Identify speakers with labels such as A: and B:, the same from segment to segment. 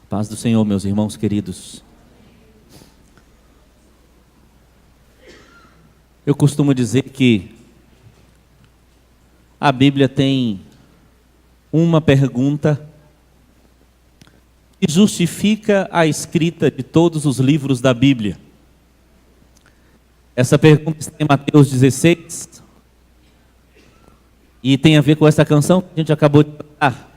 A: Paz do Senhor, meus irmãos queridos. Eu costumo dizer que a Bíblia tem uma pergunta que justifica a escrita de todos os livros da Bíblia. Essa pergunta está em Mateus 16 e tem a ver com essa canção que a gente acabou de cantar.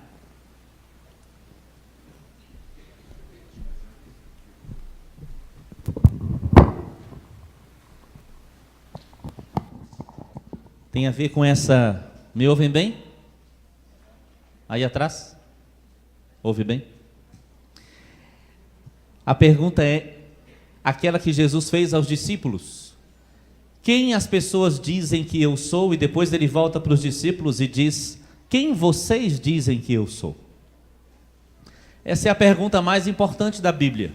A: Tem a ver com essa... Me ouvem bem? Aí atrás? Ouve bem? A pergunta é aquela que Jesus fez aos discípulos. Quem as pessoas dizem que eu sou? E depois ele volta para os discípulos e diz: quem vocês dizem que eu sou? Essa é a pergunta mais importante da Bíblia.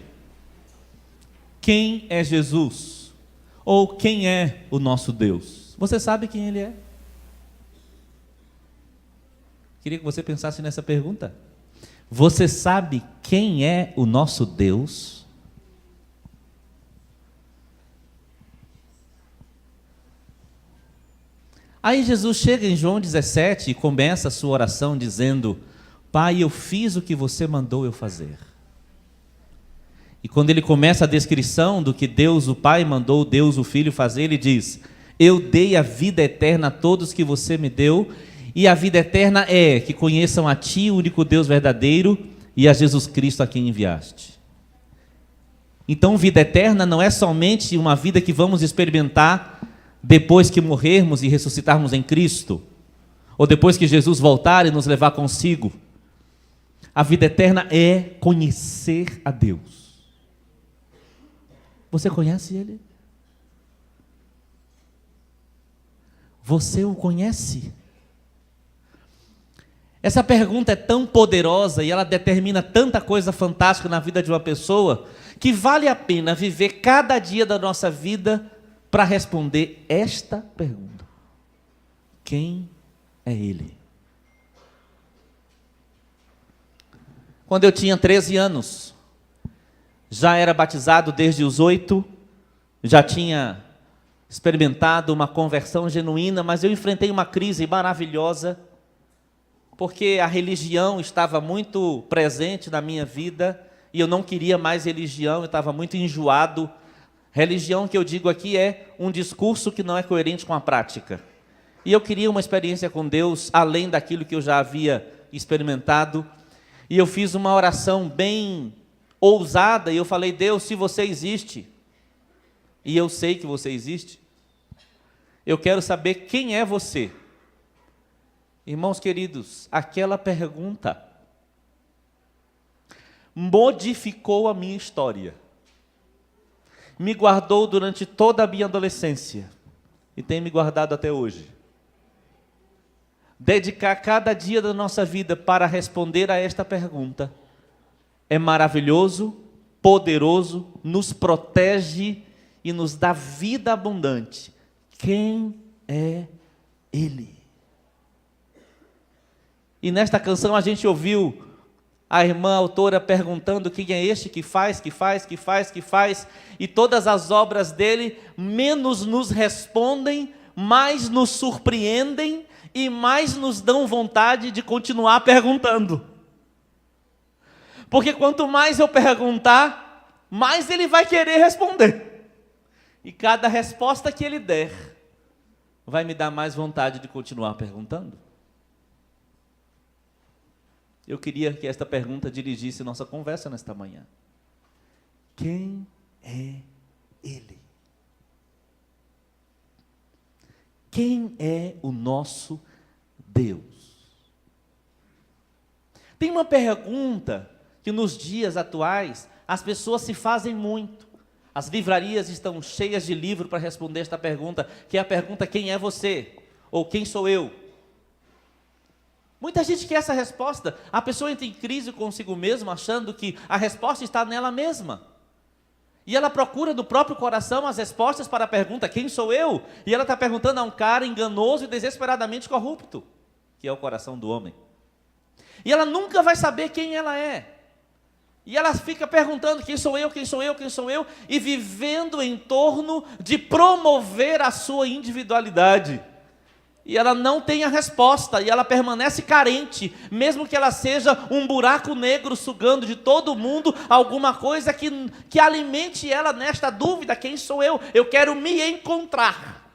A: Quem é Jesus? Ou quem é o nosso Deus? Você sabe quem Ele é? Queria que você pensasse nessa pergunta. Você sabe quem é o nosso Deus? Aí Jesus chega em João 17 e começa a sua oração dizendo: Pai, eu fiz o que você mandou eu fazer. E quando ele começa a descrição do que Deus o Pai mandou Deus o Filho fazer, ele diz: eu dei a vida eterna a todos que você me deu, e a vida eterna é que conheçam a Ti, o único Deus verdadeiro, e a Jesus Cristo a quem enviaste. Então, vida eterna não é somente uma vida que vamos experimentar depois que morrermos e ressuscitarmos em Cristo, ou depois que Jesus voltar e nos levar consigo. A vida eterna é conhecer a Deus. Você conhece Ele? Você o conhece? Essa pergunta é tão poderosa e ela determina tanta coisa fantástica na vida de uma pessoa que vale a pena viver cada dia da nossa vida para responder esta pergunta: quem é Ele? Quando eu tinha 13 anos, já era batizado desde os 8, já tinha experimentado uma conversão genuína, mas eu enfrentei uma crise maravilhosa, porque a religião estava muito presente na minha vida, e eu não queria mais religião, eu estava muito enjoado. Religião que eu digo aqui é um discurso que não é coerente com a prática. E eu queria uma experiência com Deus, além daquilo que eu já havia experimentado, e eu fiz uma oração bem ousada, e eu falei: Deus, se você existe, e eu sei que você existe, eu quero saber quem é você. Irmãos queridos, aquela pergunta modificou a minha história, me guardou durante toda a minha adolescência e tem me guardado até hoje. Dedicar cada dia da nossa vida para responder a esta pergunta é maravilhoso, poderoso, nos protege e nos dá vida abundante. Quem é Ele? E nesta canção a gente ouviu a irmã autora perguntando quem é este que faz, e todas as obras dele menos nos respondem, mais nos surpreendem e mais nos dão vontade de continuar perguntando. Porque quanto mais eu perguntar, mais ele vai querer responder. E cada resposta que ele der vai me dar mais vontade de continuar perguntando. Eu queria que esta pergunta dirigisse nossa conversa nesta manhã. Quem é Ele? Quem é o nosso Deus? Tem uma pergunta que nos dias atuais as pessoas se fazem muito. As livrarias estão cheias de livros para responder esta pergunta, que é a pergunta: quem é você? Ou quem sou eu? Muita gente quer essa resposta. A pessoa entra em crise consigo mesma, achando que a resposta está nela mesma. E ela procura no próprio coração as respostas para a pergunta: quem sou eu? E ela está perguntando a um cara enganoso e desesperadamente corrupto, que é o coração do homem. E ela nunca vai saber quem ela é. E ela fica perguntando: quem sou eu, quem sou eu, quem sou eu? E vivendo em torno de promover a sua individualidade. E ela não tem a resposta, e ela permanece carente, mesmo que ela seja um buraco negro sugando de todo mundo alguma coisa que alimente ela nesta dúvida: quem sou eu? Eu quero me encontrar.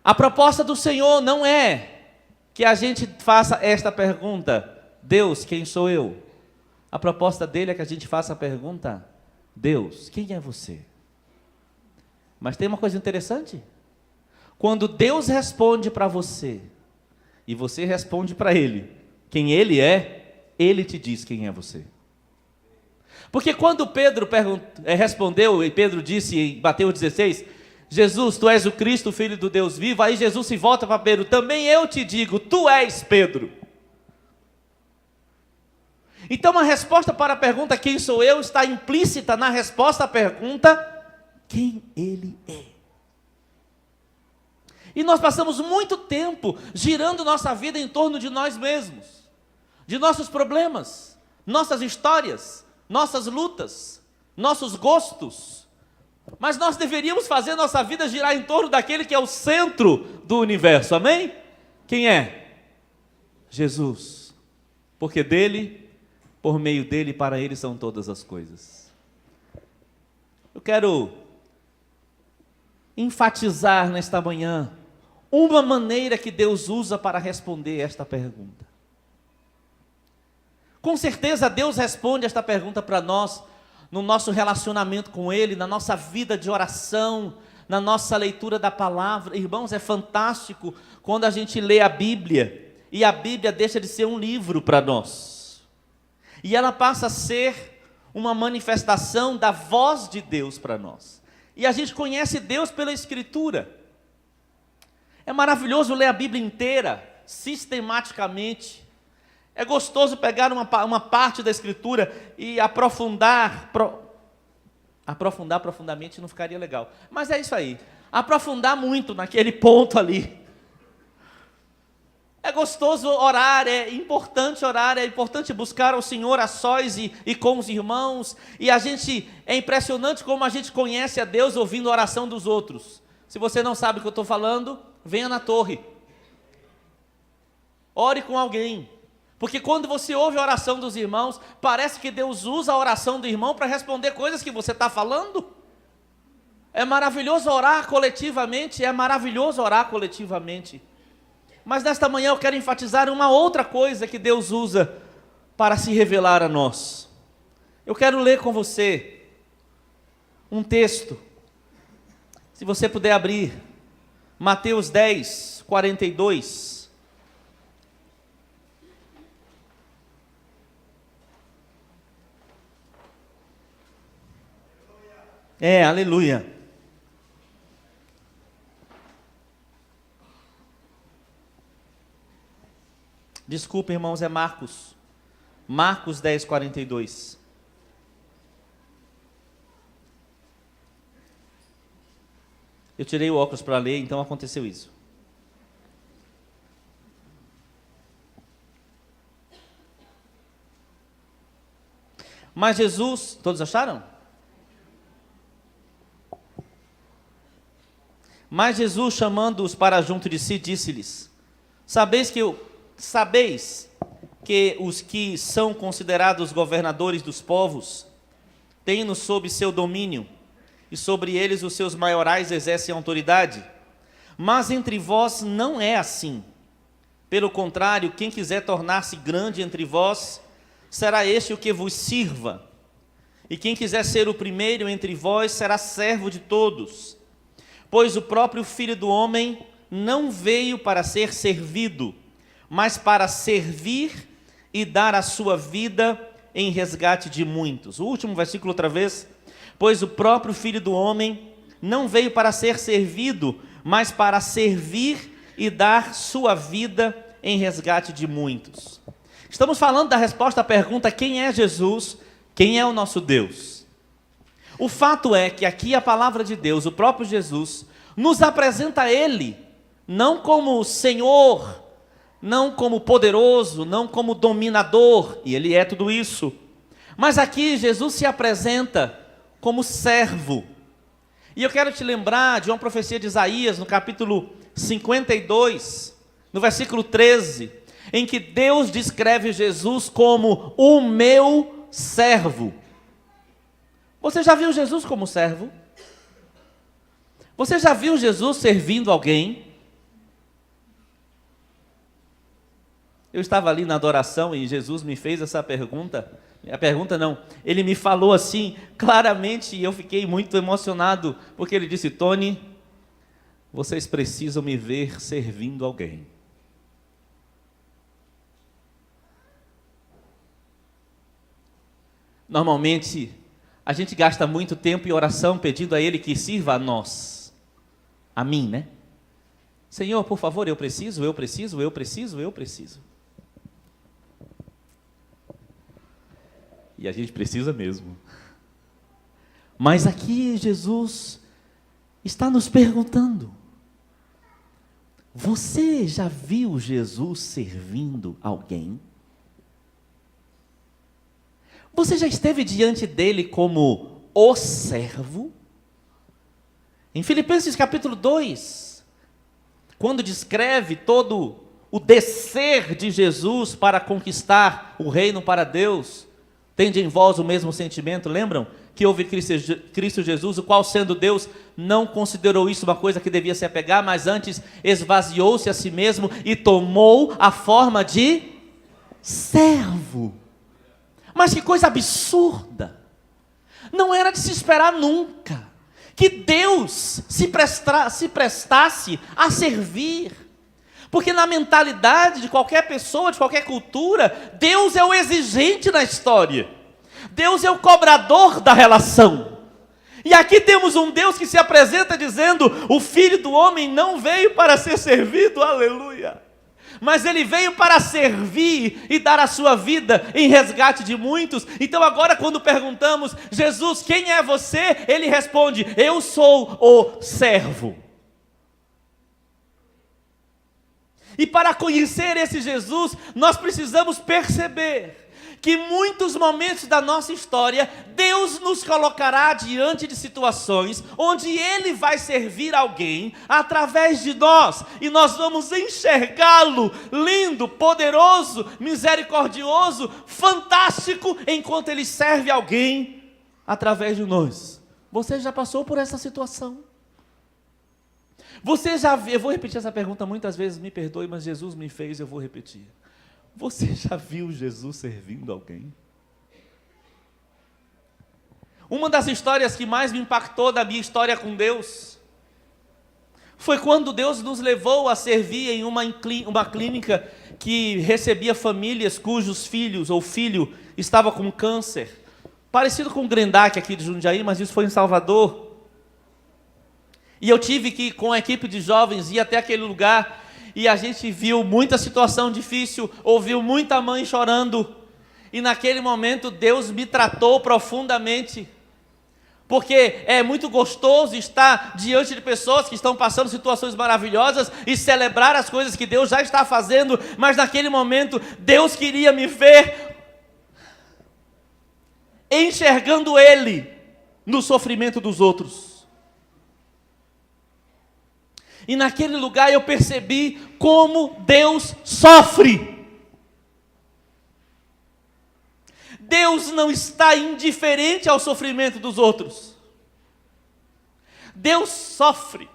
A: A proposta do Senhor não é que a gente faça esta pergunta: Deus, quem sou eu? A proposta dele é que a gente faça a pergunta: Deus, quem é você? Mas tem uma coisa interessante: quando Deus responde para você, e você responde para Ele quem Ele é, Ele te diz quem é você. Porque quando Pedro respondeu, e Pedro disse em Mateus 16, Jesus, tu és o Cristo, o Filho do Deus vivo, aí Jesus se volta para Pedro: também eu te digo, tu és Pedro. Então a resposta para a pergunta quem sou eu está implícita na resposta à pergunta quem Ele é. E nós passamos muito tempo girando nossa vida em torno de nós mesmos, de nossos problemas, nossas histórias, nossas lutas, nossos gostos. Mas nós deveríamos fazer nossa vida girar em torno daquele que é o centro do universo, amém? Quem é? Jesus. Porque dele, por meio dele e para ele são todas as coisas. Eu quero enfatizar nesta manhã uma maneira que Deus usa para responder esta pergunta. Com certeza Deus responde esta pergunta para nós no nosso relacionamento com Ele, na nossa vida de oração, na nossa leitura da palavra. Irmãos, é fantástico quando a gente lê a Bíblia, e a Bíblia deixa de ser um livro para nós, e ela passa a ser uma manifestação da voz de Deus para nós, e a gente conhece Deus pela Escritura. É maravilhoso ler a Bíblia inteira, sistematicamente. É gostoso pegar uma parte da Escritura e aprofundar profundamente não ficaria legal, mas é isso aí, aprofundar muito naquele ponto ali. É gostoso orar, é importante buscar ao Senhor a sós e com os irmãos, e é impressionante como a gente conhece a Deus ouvindo a oração dos outros. Se você não sabe o que eu estou falando, venha na torre, ore com alguém, porque quando você ouve a oração dos irmãos, parece que Deus usa a oração do irmão para responder coisas que você está falando. É maravilhoso orar coletivamente, mas nesta manhã eu quero enfatizar uma outra coisa que Deus usa para se revelar a nós. Eu quero ler com você um texto, se você puder abrir, Mateus 10, 42. Aleluia. Desculpa, irmãos, é Marcos. Marcos 10, 42. Eu tirei o óculos para ler, então aconteceu isso. Mas Jesus, todos acharam? Mas Jesus, chamando-os para junto de si, disse-lhes: Sabeis que os que são considerados governadores dos povos têm-nos sob seu domínio, e sobre eles os seus maiorais exercem autoridade? Mas entre vós não é assim. Pelo contrário, quem quiser tornar-se grande entre vós, será este o que vos sirva. E quem quiser ser o primeiro entre vós, será servo de todos. Pois o próprio Filho do Homem não veio para ser servido, mas para servir e dar a sua vida em resgate de muitos. O último versículo outra vez. Pois o próprio Filho do Homem não veio para ser servido, mas para servir e dar sua vida em resgate de muitos. Estamos falando da resposta à pergunta: quem é Jesus? Quem é o nosso Deus? O fato é que aqui a palavra de Deus, o próprio Jesus, nos apresenta Ele, não como Senhor, não como poderoso, não como dominador, e ele é tudo isso. Mas aqui Jesus se apresenta como servo. E eu quero te lembrar de uma profecia de Isaías, no capítulo 52, no versículo 13, em que Deus descreve Jesus como o meu servo. Você já viu Jesus como servo? Você já viu Jesus servindo alguém? Eu estava ali na adoração e Jesus me fez essa pergunta. A pergunta não, ele me falou assim claramente e eu fiquei muito emocionado, porque ele disse: Tony, vocês precisam me ver servindo alguém. Normalmente, a gente gasta muito tempo em oração pedindo a Ele que sirva a nós, a mim, né? Senhor, por favor, eu preciso. E a gente precisa mesmo. Mas aqui Jesus está nos perguntando: você já viu Jesus servindo alguém? Você já esteve diante dele como o servo? Em Filipenses capítulo 2, quando descreve todo o descer de Jesus para conquistar o reino para Deus, tende em vós o mesmo sentimento, lembram? Que houve Cristo Jesus, o qual, sendo Deus, não considerou isso uma coisa que devia se apegar, mas antes esvaziou-se a si mesmo e tomou a forma de servo. Mas que coisa absurda! Não era de se esperar nunca que Deus se prestasse a servir. Porque na mentalidade de qualquer pessoa, de qualquer cultura, Deus é o exigente na história. Deus é o cobrador da relação. E aqui temos um Deus que se apresenta dizendo: o Filho do Homem não veio para ser servido, aleluia, mas ele veio para servir e dar a sua vida em resgate de muitos. Então agora, quando perguntamos: Jesus, quem é você? Ele responde: eu sou o servo. E para conhecer esse Jesus, nós precisamos perceber que em muitos momentos da nossa história, Deus nos colocará diante de situações onde Ele vai servir alguém através de nós, e nós vamos enxergá-lo lindo, poderoso, misericordioso, fantástico, enquanto Ele serve alguém através de nós. Você já passou por essa situação? Você já viu? Eu vou repetir essa pergunta muitas vezes, me perdoe, mas Jesus me fez, eu vou repetir. Você já viu Jesus servindo alguém? Uma das histórias que mais me impactou da minha história com Deus foi quando Deus nos levou a servir em uma clínica que recebia famílias cujos filhos ou filho estava com câncer, parecido com o Grendac aqui de Jundiaí, mas isso foi em Salvador. E eu tive que, com a equipe de jovens, ir até aquele lugar. E a gente viu muita situação difícil, ouviu muita mãe chorando. E naquele momento Deus me tratou profundamente. Porque é muito gostoso estar diante de pessoas que estão passando situações maravilhosas e celebrar as coisas que Deus já está fazendo. Mas naquele momento Deus queria me ver enxergando Ele no sofrimento dos outros. E naquele lugar eu percebi como Deus sofre. Deus não está indiferente ao sofrimento dos outros. Deus sofre.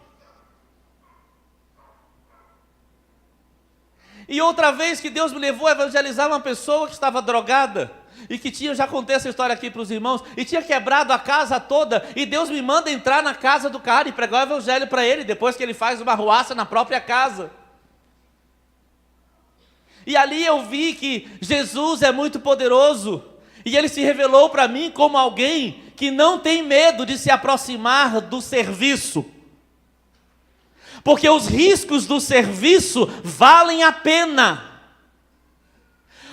A: E outra vez que Deus me levou a evangelizar uma pessoa que estava drogada, e que tinha, já contei essa história aqui para os irmãos, e tinha quebrado a casa toda, e Deus me manda entrar na casa do cara e pregar o evangelho para ele, depois que ele faz uma arruaça na própria casa. E ali eu vi que Jesus é muito poderoso, e Ele se revelou para mim como alguém que não tem medo de se aproximar do serviço, porque os riscos do serviço valem a pena.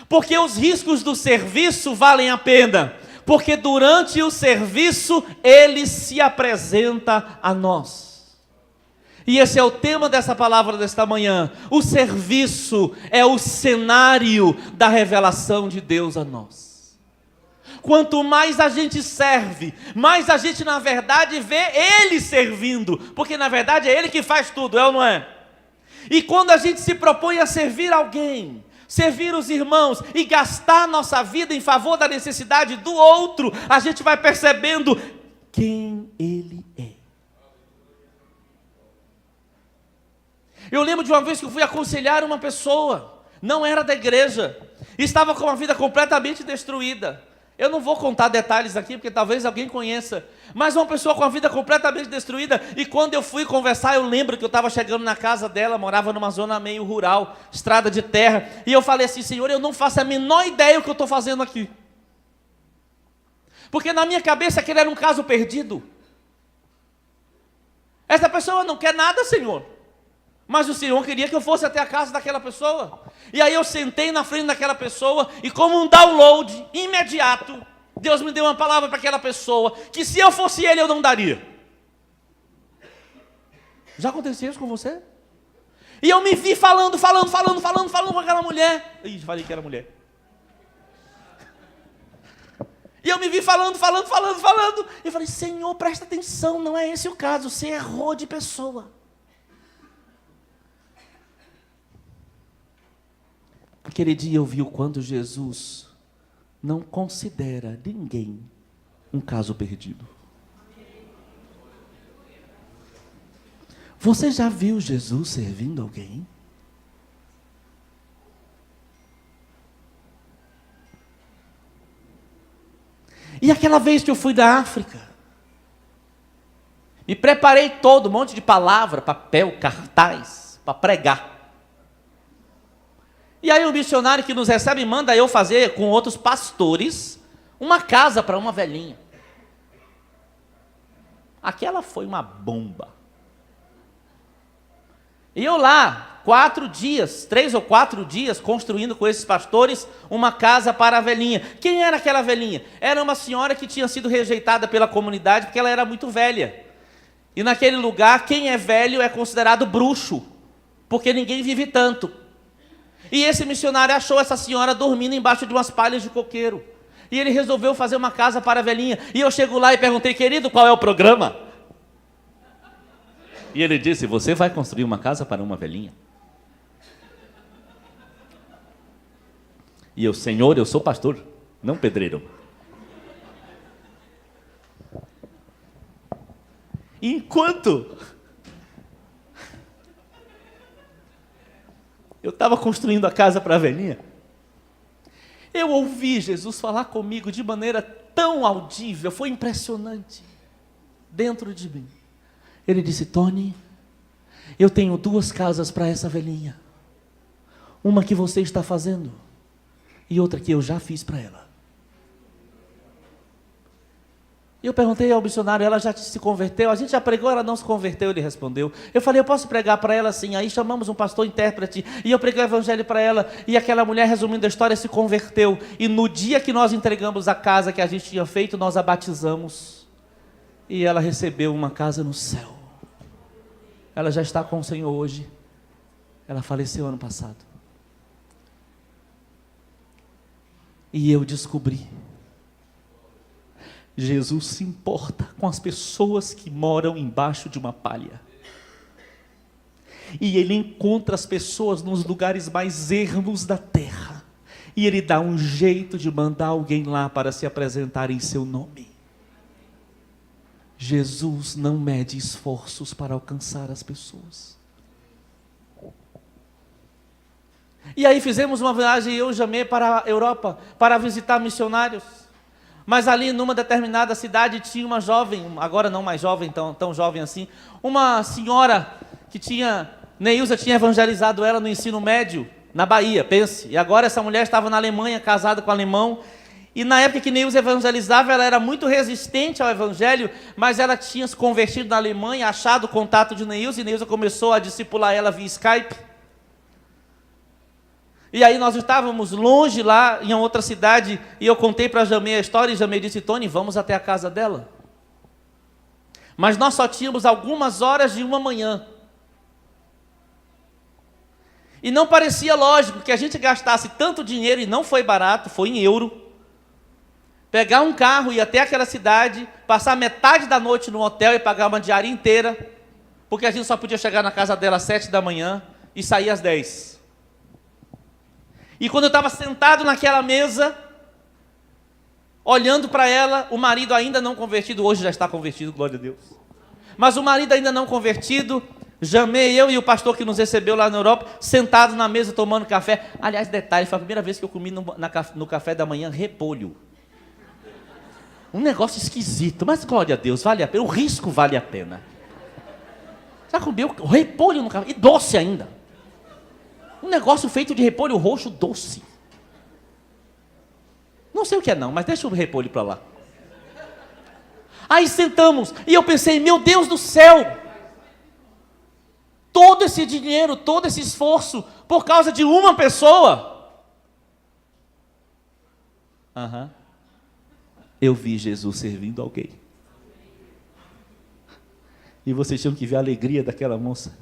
A: Porque os riscos do serviço valem a pena, porque durante o serviço Ele se apresenta a nós. E esse é o tema dessa palavra desta manhã. O serviço é o cenário da revelação de Deus a nós. Quanto mais a gente serve, mais a gente na verdade vê Ele servindo, porque na verdade é Ele que faz tudo, é ou não é? E quando a gente se propõe a servir alguém, servir os irmãos e gastar nossa vida em favor da necessidade do outro, a gente vai percebendo quem Ele é. Eu lembro de uma vez que eu fui aconselhar uma pessoa, não era da igreja, estava com uma vida completamente destruída. Eu não vou contar detalhes aqui, porque talvez alguém conheça, mas uma pessoa com a vida completamente destruída, e quando eu fui conversar, eu lembro que eu estava chegando na casa dela, morava numa zona meio rural, estrada de terra, e eu falei assim: Senhor, eu não faço a menor ideia do que eu estou fazendo aqui, porque na minha cabeça aquele era um caso perdido. Essa pessoa não quer nada, Senhor, mas o Senhor queria que eu fosse até a casa daquela pessoa. E aí eu sentei na frente daquela pessoa, e como um download imediato, Deus me deu uma palavra para aquela pessoa, que se eu fosse Ele, eu não daria. Já aconteceu isso com você? E eu me vi falando com aquela mulher. Ih, falei que era mulher. E eu me vi falando. E falei: Senhor, presta atenção, não é esse o caso, você errou de pessoa. Aquele dia eu vi o quanto Jesus não considera ninguém um caso perdido. Você já viu Jesus servindo alguém? E aquela vez que eu fui da África, me preparei todo, um monte de palavra, papel, cartaz, para pregar. E aí o missionário que nos recebe manda eu fazer com outros pastores uma casa para uma velhinha. Aquela foi uma bomba. E eu lá, 3 ou 4 dias, construindo com esses pastores uma casa para a velhinha. Quem era aquela velhinha? Era uma senhora que tinha sido rejeitada pela comunidade porque ela era muito velha. E naquele lugar, quem é velho é considerado bruxo, porque ninguém vive tanto. E esse missionário achou essa senhora dormindo embaixo de umas palhas de coqueiro. E ele resolveu fazer uma casa para a velhinha. E eu chego lá e perguntei: querido, qual é o programa? E ele disse: você vai construir uma casa para uma velhinha? E eu: Senhor, eu sou pastor, não pedreiro. Enquanto eu estava construindo a casa para a velhinha, eu ouvi Jesus falar comigo de maneira tão audível, foi impressionante, dentro de mim. Ele disse: Tony, eu tenho 2 casas para essa velhinha. Uma que você está fazendo, e outra que eu já fiz para ela. E eu perguntei ao missionário: ela já se converteu? A gente já pregou, ela não se converteu. Ele respondeu. Eu falei: eu posso pregar para ela sim. Aí chamamos um pastor intérprete, e eu preguei o evangelho para ela, e aquela mulher, resumindo a história, se converteu. E no dia que nós entregamos a casa que a gente tinha feito, nós a batizamos, e ela recebeu uma casa no céu. Ela já está com o Senhor hoje. Ela faleceu ano passado. E eu descobri: Jesus se importa com as pessoas que moram embaixo de uma palha. E Ele encontra as pessoas nos lugares mais ermos da terra. E Ele dá um jeito de mandar alguém lá para se apresentar em seu nome. Jesus não mede esforços para alcançar as pessoas. E aí fizemos uma viagem, eu e Jamê, para a Europa, para visitar missionários. Mas ali numa determinada cidade tinha uma jovem, agora não mais jovem, tão jovem assim, uma senhora que Neilza tinha evangelizado ela no ensino médio, na Bahia, pense. E agora essa mulher estava na Alemanha, casada com um alemão. E na época que Neilza evangelizava, ela era muito resistente ao evangelho, mas ela tinha se convertido na Alemanha, achado o contato de Neilza, e Neilza começou a discipular ela via Skype. E aí nós estávamos longe lá, em outra cidade, e eu contei para a Jamê a história, e Jamê disse: Tony, vamos até a casa dela. Mas nós só tínhamos algumas horas de uma manhã. E não parecia lógico que a gente gastasse tanto dinheiro, e não foi barato, foi em euro, pegar um carro, ir até aquela cidade, passar metade da noite no hotel e pagar uma diária inteira, porque a gente só podia chegar na casa dela às 7 da manhã e sair às 10. E quando eu estava sentado naquela mesa, olhando para ela, o marido ainda não convertido, hoje já está convertido, glória a Deus. Mas o marido ainda não convertido, Jamei, eu e o pastor que nos recebeu lá na Europa, sentados na mesa tomando café. Aliás, detalhe, foi a primeira vez que eu comi no café da manhã repolho. Um negócio esquisito, mas glória a Deus, vale a pena, o risco vale a pena. Já comeu repolho no café, e doce ainda. Um negócio feito de repolho roxo doce. Não sei o que é não, mas deixa o repolho para lá. Aí sentamos, e eu pensei, meu Deus do céu, todo esse dinheiro, todo esse esforço, por causa de uma pessoa. Eu vi Jesus servindo alguém. E vocês tinham que ver a alegria daquela moça.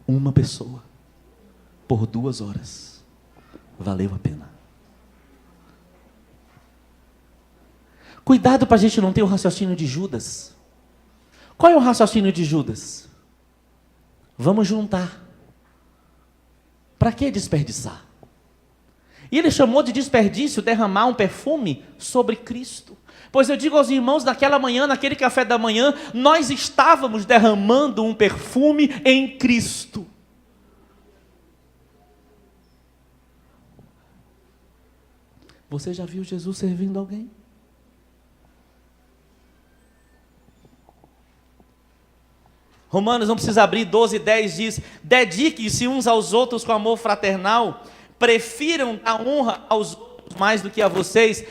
A: Uma pessoa, por 2 horas, valeu a pena. Cuidado para a gente não ter o raciocínio de Judas. Qual é o raciocínio de Judas? Vamos juntar. Para que desperdiçar? E ele chamou de desperdício derramar um perfume sobre Cristo. Pois eu digo aos irmãos, naquela manhã, naquele café da manhã, nós estávamos derramando um perfume em Cristo. Você já viu Jesus servindo alguém? Romanos, não precisa abrir, 12:10 diz: dediquem-se uns aos outros com amor fraternal, prefiram a honra aos outros mais do que a vocês,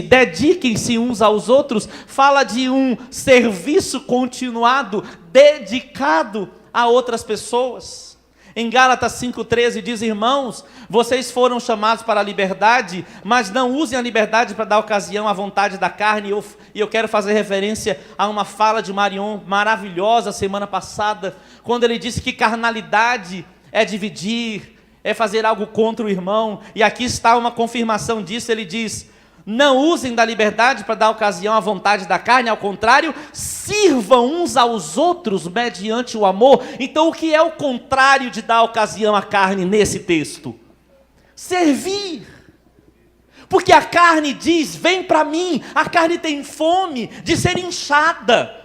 A: dediquem-se uns aos outros, fala de um serviço continuado, dedicado a outras pessoas. Em Gálatas 5:13 diz: irmãos, vocês foram chamados para a liberdade, mas não usem a liberdade para dar ocasião à vontade da carne. E eu quero fazer referência a uma fala de Marion maravilhosa semana passada, quando ele disse que carnalidade é dividir, é fazer algo contra o irmão. E aqui está uma confirmação disso. Ele diz: não usem da liberdade para dar ocasião à vontade da carne, ao contrário, sirvam uns aos outros mediante o amor. Então o que é o contrário de dar ocasião à carne nesse texto? Servir. Porque a carne diz: vem para mim. A carne tem fome de ser inchada.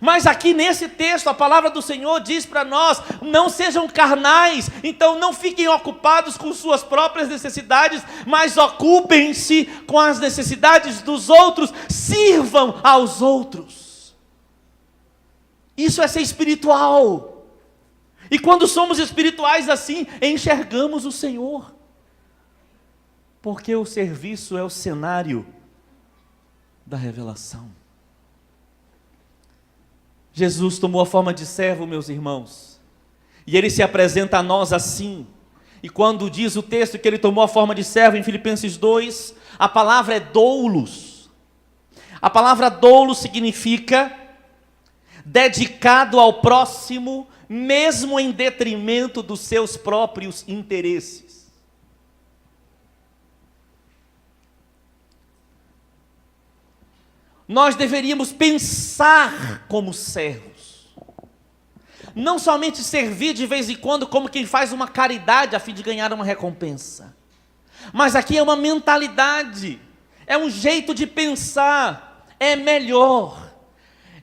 A: Mas aqui nesse texto, a palavra do Senhor diz para nós: não sejam carnais, então não fiquem ocupados com suas próprias necessidades, mas ocupem-se com as necessidades dos outros, sirvam aos outros. Isso é ser espiritual. E quando somos espirituais assim, enxergamos o Senhor. Porque o serviço é o cenário da revelação. Jesus tomou a forma de servo, meus irmãos, e ele se apresenta a nós assim. E quando diz o texto que ele tomou a forma de servo, em Filipenses 2, a palavra é doulos. A palavra doulos significa dedicado ao próximo, mesmo em detrimento dos seus próprios interesses. Nós deveríamos pensar como servos, não somente servir de vez em quando como quem faz uma caridade a fim de ganhar uma recompensa, mas aqui é uma mentalidade, é um jeito de pensar. É melhor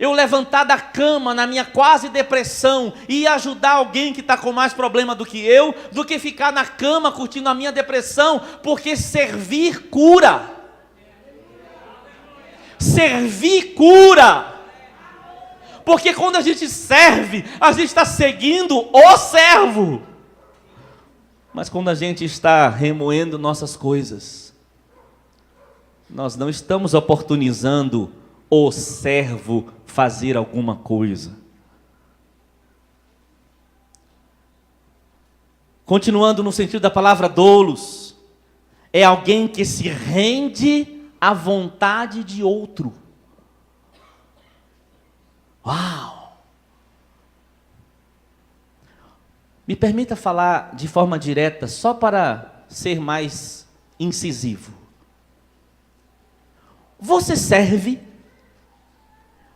A: eu levantar da cama na minha quase depressão e ajudar alguém que está com mais problema do que eu, do que ficar na cama curtindo a minha depressão, porque servir cura. Servir cura. Porque quando a gente serve, a gente está seguindo o servo. Mas quando a gente está remoendo nossas coisas, nós não estamos oportunizando o servo fazer alguma coisa. Continuando no sentido da palavra doulos, é alguém que se rende à vontade de outro. Uau! Me permita falar de forma direta, só para ser mais incisivo. Você serve?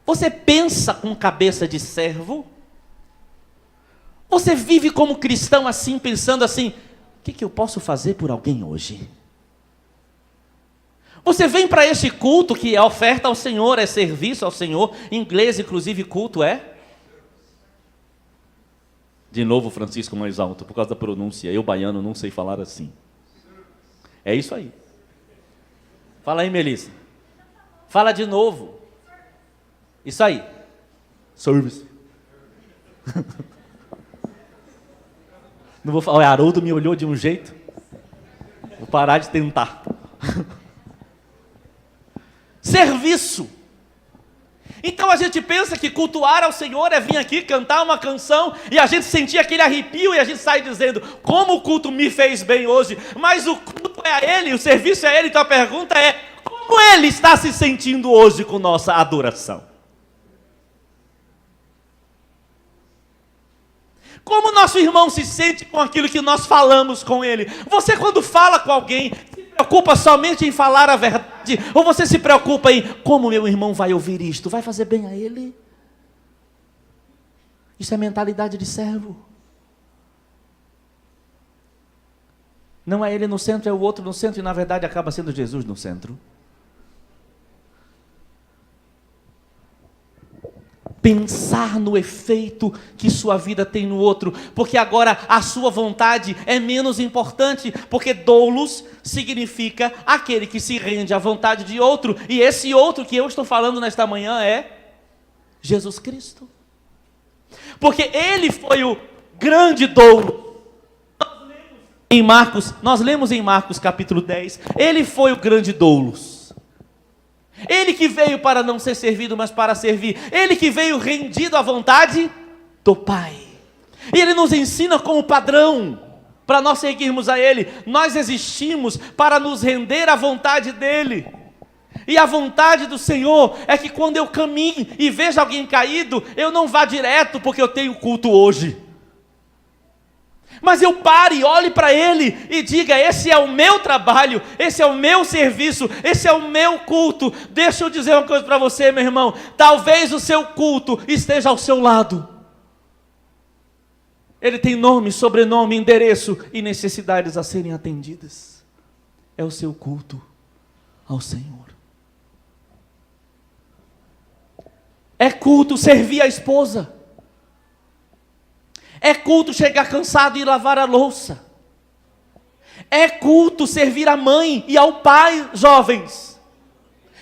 A: Você pensa com cabeça de servo? Você vive como cristão assim, pensando assim, o que eu posso fazer por alguém hoje? Você vem para este culto que é oferta ao Senhor, é serviço ao Senhor. Em inglês, inclusive, culto é? De novo, Francisco mais alto, por causa da pronúncia. Eu, baiano, não sei falar assim. É isso aí. Fala aí, Melissa. Fala de novo. Isso aí. Service. Não vou falar. O Haroldo me olhou de um jeito. Vou parar de tentar. Serviço. Então a gente pensa que cultuar ao Senhor é vir aqui cantar uma canção e a gente sentir aquele arrepio e a gente sai dizendo, como o culto me fez bem hoje, mas o culto é a Ele, o serviço é a Ele, então a pergunta é, como Ele está se sentindo hoje com nossa adoração? Como nosso irmão se sente com aquilo que nós falamos com ele? Você quando fala com alguém, se preocupa somente em falar a verdade? Ou você se preocupa em como meu irmão vai ouvir isto? Vai fazer bem a ele? Isso é mentalidade de servo. Não é ele no centro, é o outro no centro, e na verdade acaba sendo Jesus no centro. Pensar no efeito que sua vida tem no outro, porque agora a sua vontade é menos importante, porque doulos significa aquele que se rende à vontade de outro, e esse outro que eu estou falando nesta manhã é Jesus Cristo, porque Ele foi o grande doulo. Nós lemos em Marcos capítulo 10, Ele foi o grande doulos. Ele que veio para não ser servido, mas para servir. Ele que veio rendido à vontade do Pai. E Ele nos ensina como padrão, para nós seguirmos a Ele. Nós existimos para nos render à vontade dEle. E a vontade do Senhor é que quando eu caminho e vejo alguém caído, eu não vá direto porque eu tenho culto hoje. Mas eu pare, olhe para ele e diga, esse é o meu trabalho, esse é o meu serviço, esse é o meu culto. Deixa eu dizer uma coisa para você, meu irmão, talvez o seu culto esteja ao seu lado. Ele tem nome, sobrenome, endereço e necessidades a serem atendidas. É o seu culto ao Senhor. É culto servir a esposa. É culto chegar cansado e lavar a louça. É culto servir a mãe e ao pai, jovens.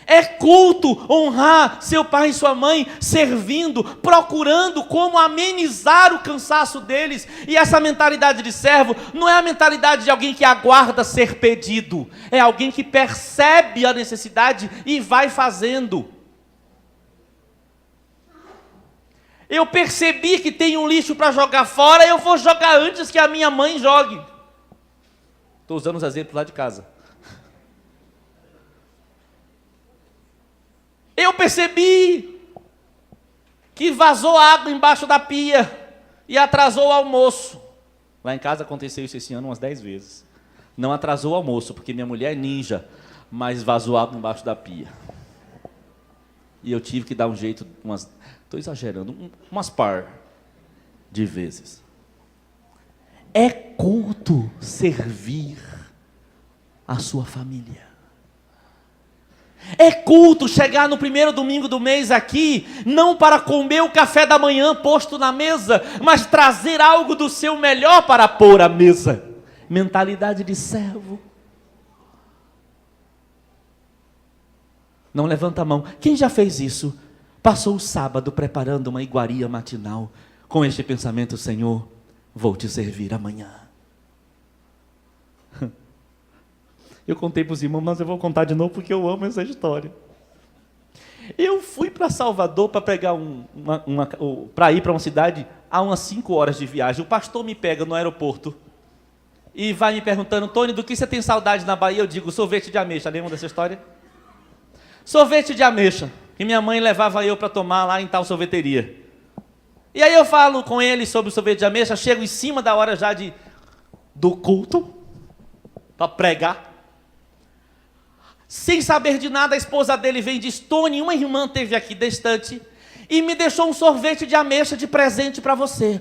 A: É culto honrar seu pai e sua mãe, servindo, procurando como amenizar o cansaço deles. E essa mentalidade de servo não é a mentalidade de alguém que aguarda ser pedido. É alguém que percebe a necessidade e vai fazendo. Eu percebi que tem um lixo para jogar fora, eu vou jogar antes que a minha mãe jogue. Estou usando os exemplos lá de casa. Eu percebi que vazou água embaixo da pia e atrasou o almoço. Lá em casa aconteceu isso esse ano umas 10 vezes. Não atrasou o almoço, porque minha mulher é ninja, mas vazou água embaixo da pia. E eu tive que dar um jeito, estou exagerando, umas par de vezes. É culto servir a sua família. É culto chegar no primeiro domingo do mês aqui, não para comer o café da manhã posto na mesa, mas trazer algo do seu melhor para pôr à mesa. Mentalidade de servo. Não levanta a mão. Quem já fez isso? Passou o sábado preparando uma iguaria matinal com este pensamento, Senhor, vou te servir amanhã. Eu contei para os irmãos, mas eu vou contar de novo porque eu amo essa história. Eu fui para Salvador para pegar para ir para uma cidade a umas 5 horas de viagem. O pastor me pega no aeroporto e vai me perguntando, Tony, do que você tem saudade na Bahia? Eu digo, sorvete de ameixa. Lembra dessa história? Sorvete de ameixa, que minha mãe levava eu para tomar lá em tal sorveteria. E aí eu falo com ele sobre o sorvete de ameixa, chego em cima da hora já do culto, para pregar. Sem saber de nada, a esposa dele vem e diz: Tony, uma irmã teve aqui distante e me deixou um sorvete de ameixa de presente para você.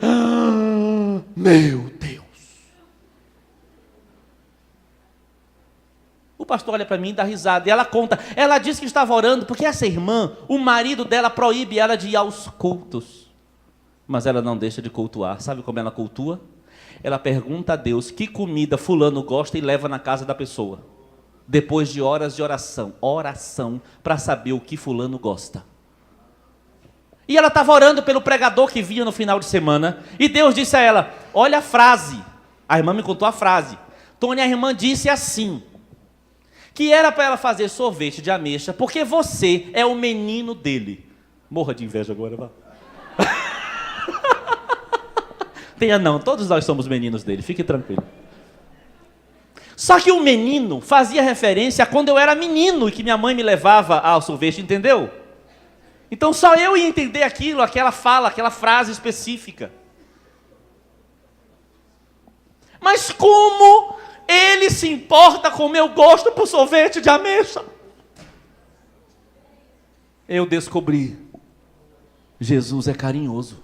A: Meu Deus! O pastor olha para mim e dá risada, e ela conta, ela disse que estava orando, porque essa irmã, o marido dela proíbe ela de ir aos cultos, mas ela não deixa de cultuar. Sabe como ela cultua? Ela pergunta a Deus que comida fulano gosta e leva na casa da pessoa, depois de horas de oração, para saber o que fulano gosta. E ela estava orando pelo pregador que vinha no final de semana, e Deus disse a ela: olha a frase, a irmã me contou a frase, Tony, a irmã disse assim, que era para ela fazer sorvete de ameixa, porque você é o menino dele. Morra de inveja agora, vá. Tenha não, todos nós somos meninos dele, fique tranquilo. Só que o menino fazia referência a quando eu era menino e que minha mãe me levava ao sorvete, entendeu? Então só eu ia entender aquilo, aquela fala, aquela frase específica. Mas como ele se importa com o meu gosto por sorvete de ameixa? Eu descobri, Jesus é carinhoso.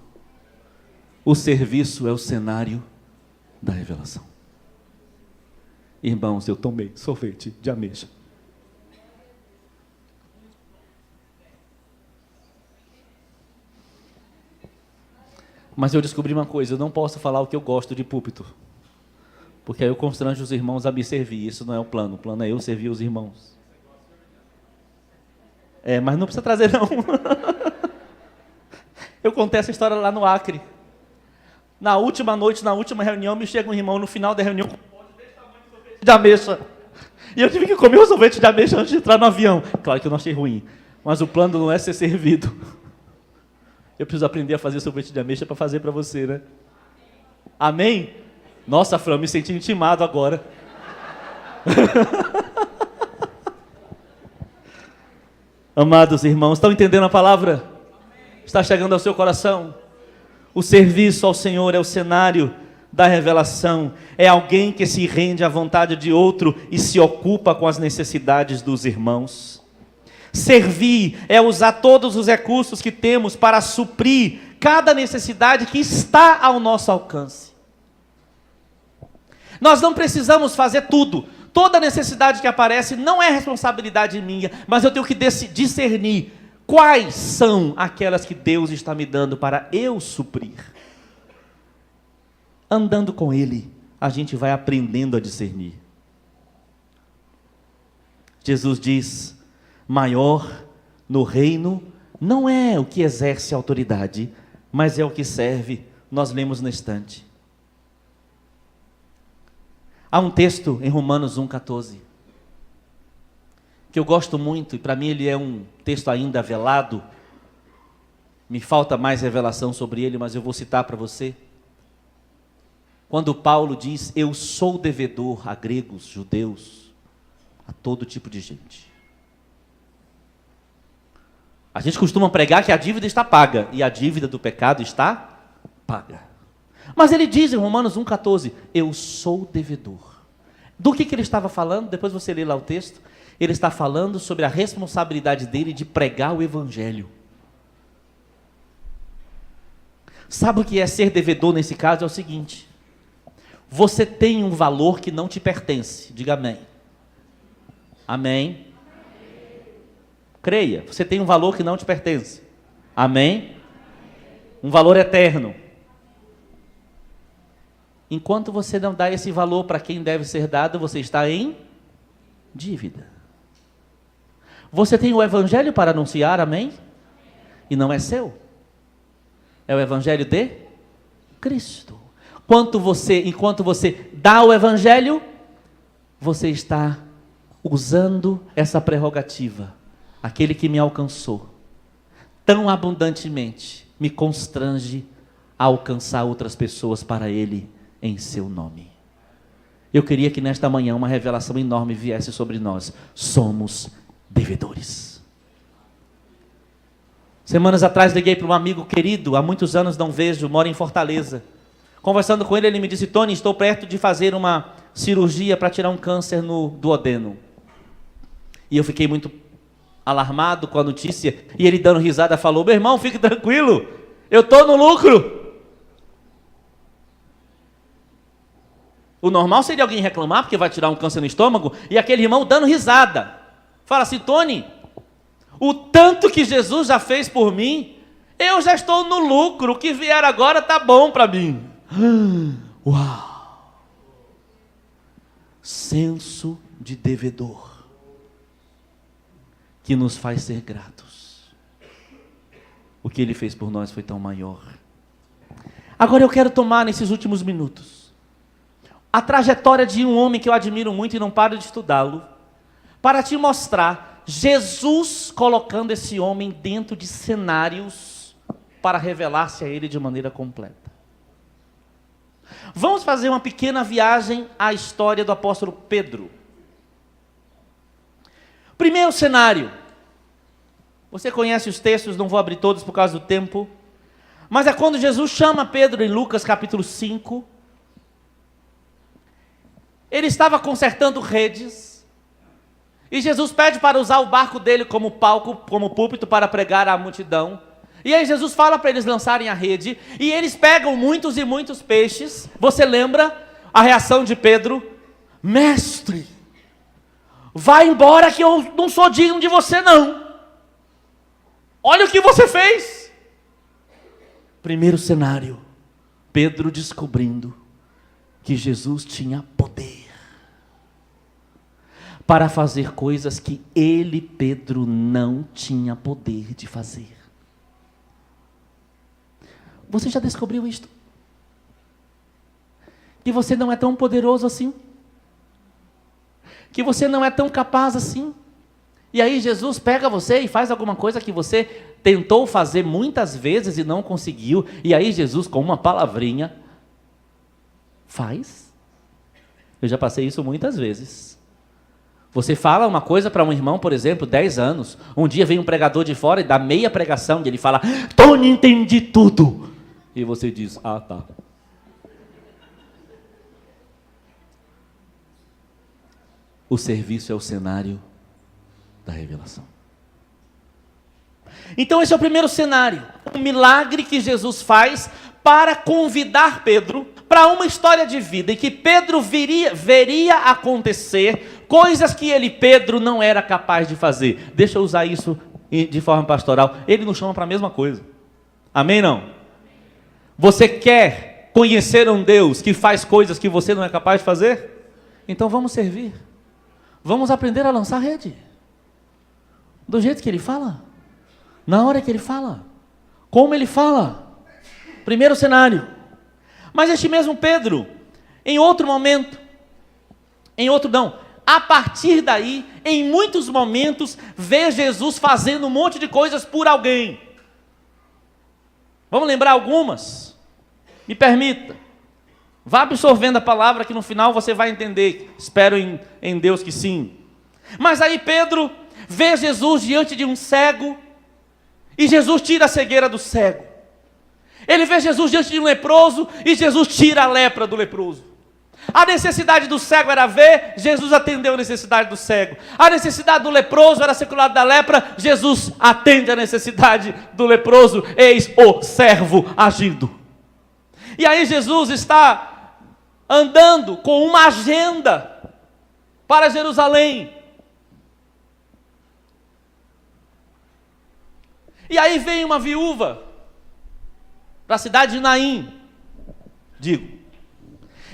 A: O serviço é o cenário da revelação. Irmãos, eu tomei sorvete de ameixa. Mas eu descobri uma coisa: eu não posso falar o que eu gosto de púlpito, porque aí eu constranjo os irmãos a me servir. Isso não é o plano é eu servir os irmãos. Mas não precisa trazer não. Eu contei essa história lá no Acre. Na última noite, na última reunião, me chega um irmão no final da reunião com um pote desse tamanho de sorvete de ameixa. E eu tive que comer o sorvete de ameixa antes de entrar no avião. Claro que eu não achei ruim, mas o plano não é ser servido. Eu preciso aprender a fazer sorvete de ameixa para fazer para você, né? Amém? Nossa, Fran, me senti intimado agora. Amados irmãos, estão entendendo a palavra? Está chegando ao seu coração? O serviço ao Senhor é o cenário da revelação. É alguém que se rende à vontade de outro e se ocupa com as necessidades dos irmãos. Servir é usar todos os recursos que temos para suprir cada necessidade que está ao nosso alcance. Nós não precisamos fazer tudo. Toda necessidade que aparece não é responsabilidade minha, mas eu tenho que discernir quais são aquelas que Deus está me dando para eu suprir. Andando com Ele, a gente vai aprendendo a discernir. Jesus diz: maior no reino não é o que exerce autoridade, mas é o que serve. Nós lemos no instante. Há um texto em Romanos 1,14, que eu gosto muito, e para mim ele é um texto ainda velado. Me falta mais revelação sobre ele, mas eu vou citar para você. Quando Paulo diz: eu sou devedor a gregos, judeus, a todo tipo de gente. A gente costuma pregar que a dívida está paga, e a dívida do pecado está paga. Mas ele diz em Romanos 1,14, eu sou devedor. Do que ele estava falando? Depois você lê lá o texto. Ele está falando sobre a responsabilidade dele de pregar o evangelho. Sabe o que é ser devedor nesse caso? É o seguinte: você tem um valor que não te pertence. Diga amém. Amém. Creia, você tem um valor que não te pertence. Amém? Um valor eterno. Enquanto você não dá esse valor para quem deve ser dado, você está em dívida. Você tem o evangelho para anunciar, amém? E não é seu. É o evangelho de Cristo. Enquanto você dá o evangelho, você está usando essa prerrogativa. Aquele que me alcançou tão abundantemente me constrange a alcançar outras pessoas para Ele em seu nome. Eu queria que nesta manhã uma revelação enorme viesse sobre nós. Somos devedores. Semanas atrás liguei para um amigo querido, há muitos anos não vejo, mora em Fortaleza. Conversando com ele, ele me disse: Tony, estou perto de fazer uma cirurgia para tirar um câncer no duodeno. E eu fiquei muito alarmado com a notícia, e ele dando risada falou: meu irmão, fique tranquilo, eu estou no lucro. O normal seria alguém reclamar porque vai tirar um câncer no estômago, e aquele irmão dando risada. Fala assim: Tony, o tanto que Jesus já fez por mim, eu já estou no lucro, o que vier agora está bom para mim. Uau! Senso de devedor que nos faz ser gratos. O que Ele fez por nós foi tão maior. Agora eu quero tomar nesses últimos minutos a trajetória de um homem que eu admiro muito e não paro de estudá-lo, para te mostrar Jesus colocando esse homem dentro de cenários para revelar-se a ele de maneira completa. Vamos fazer uma pequena viagem à história do apóstolo Pedro. Primeiro cenário. Você conhece os textos, não vou abrir todos por causa do tempo. Mas é quando Jesus chama Pedro em Lucas capítulo 5. Ele estava consertando redes. E Jesus pede para usar o barco dele como palco, como púlpito para pregar à multidão. E aí Jesus fala para eles lançarem a rede. E eles pegam muitos e muitos peixes. Você lembra a reação de Pedro? Mestre, vai embora que eu não sou digno de você não. Olha o que você fez. Primeiro cenário, Pedro descobrindo que Jesus tinha poder para fazer coisas que ele, Pedro, não tinha poder de fazer. Você já descobriu isto? Que você não é tão poderoso assim? Que você não é tão capaz assim? E aí Jesus pega você e faz alguma coisa que você tentou fazer muitas vezes e não conseguiu. E aí Jesus, com uma palavrinha, faz. Eu já passei isso muitas vezes. Você fala uma coisa para um irmão, por exemplo, 10 anos. Um dia vem um pregador de fora e dá meia pregação. E ele fala: Tony, entendi tudo. E você diz: ah, tá. O serviço é o cenário da revelação. Então esse é o primeiro cenário. Um milagre que Jesus faz para convidar Pedro para uma história de vida em que Pedro veria acontecer coisas que ele, Pedro, não era capaz de fazer. Deixa eu usar isso de forma pastoral. Ele nos chama para a mesma coisa. Amém, não? Você quer conhecer um Deus que faz coisas que você não é capaz de fazer? Então vamos servir. Vamos aprender a lançar rede. Do jeito que Ele fala. Na hora que Ele fala. Como Ele fala. Primeiro cenário. Mas este mesmo Pedro, em outro momento, a partir daí, em muitos momentos, vê Jesus fazendo um monte de coisas por alguém. Vamos lembrar algumas? Me permita. Vá absorvendo a palavra que no final você vai entender. Espero em Deus que sim. Mas aí Pedro vê Jesus diante de um cego, e Jesus tira a cegueira do cego. Ele vê Jesus diante de um leproso, e Jesus tira a lepra do leproso. A necessidade do cego era ver, Jesus atendeu a necessidade do cego. A necessidade do leproso era ser curado da lepra, Jesus atende a necessidade do leproso. Eis o servo agindo. E aí Jesus está andando com uma agenda para Jerusalém. E aí vem uma viúva para a cidade de Naim,